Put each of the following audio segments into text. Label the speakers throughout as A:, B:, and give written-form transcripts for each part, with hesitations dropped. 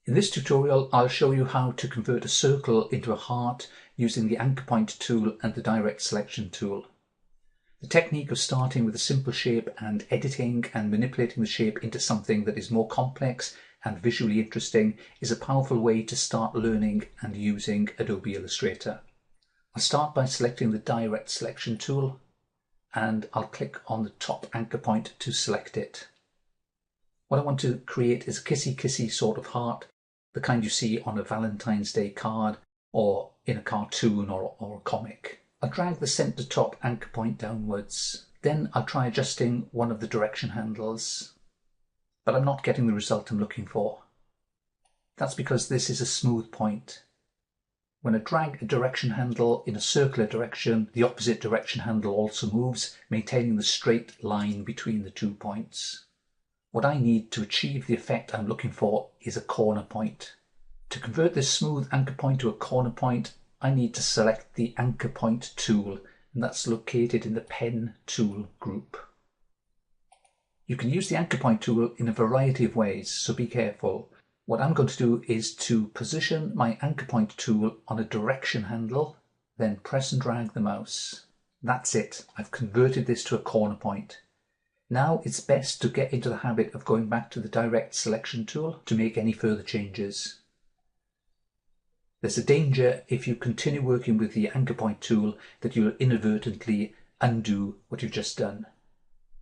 A: In this tutorial, I'll show you how to convert a circle into a heart using the anchor point tool and the direct selection tool. The technique of starting with a simple shape and editing and manipulating the shape into something that is more complex and visually interesting is a powerful way to start learning and using Adobe Illustrator. I'll start by selecting the direct selection tool and I'll click on the top anchor point to select it. What I want to create is a kissy sort of heart, the kind you see on a Valentine's Day card or in a cartoon or a comic. I'll drag the centre top anchor point downwards. Then I'll try adjusting one of the direction handles, but I'm not getting the result I'm looking for. That's because this is a smooth point. When I drag a direction handle in a circular direction, the opposite direction handle also moves, maintaining the straight line between the 2 points. What I need to achieve the effect I'm looking for is a corner point. To convert this smooth anchor point to a corner point, I need to select the anchor point tool, and that's located in the pen tool group. You can use the anchor point tool in a variety of ways, so be careful. What I'm going to do is to position my anchor point tool on a direction handle, then press and drag the mouse. That's it. I've converted this to a corner point. Now it's best to get into the habit of going back to the direct selection tool to make any further changes. There's a danger if you continue working with the anchor point tool that you'll inadvertently undo what you've just done.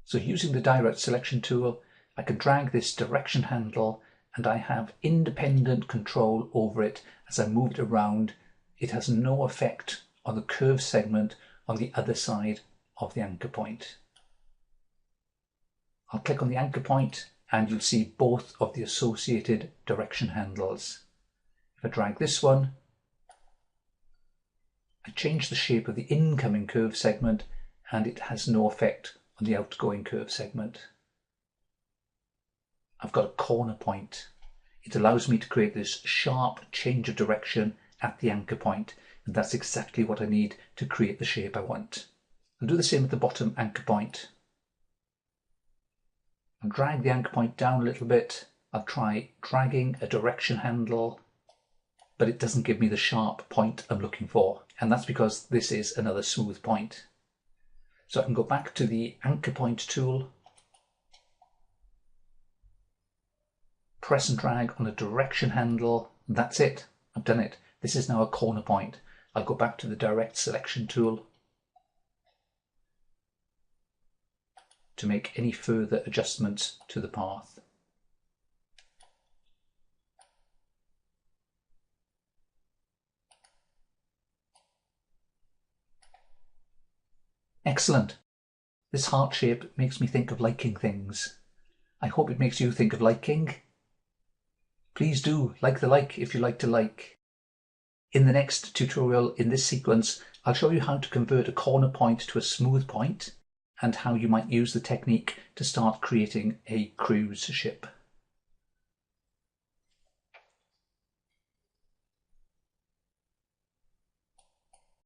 A: So using the direct selection tool, I can drag this direction handle and I have independent control over it as I move it around. It has no effect on the curved segment on the other side of the anchor point. I'll click on the anchor point and you'll see both of the associated direction handles. If I drag this one, I change the shape of the incoming curve segment and it has no effect on the outgoing curve segment. I've got a corner point. It allows me to create this sharp change of direction at the anchor point, and that's exactly what I need to create the shape I want. I'll do the same at the bottom anchor point. I'll drag the anchor point down a little bit. I'll try dragging a direction handle, but it doesn't give me the sharp point I'm looking for. And that's because this is another smooth point. So I can go back to the anchor point tool, press and drag on a direction handle, and that's it. I've done it. This is now a corner point. I'll go back to the direct selection tool to make any further adjustments to the path. Excellent! This heart shape makes me think of liking things. I hope it makes you think of liking. Please do like the like if you like to like. In the next tutorial in this sequence, I'll show you how to convert a corner point to a smooth point and how you might use the technique to start creating a cruise ship.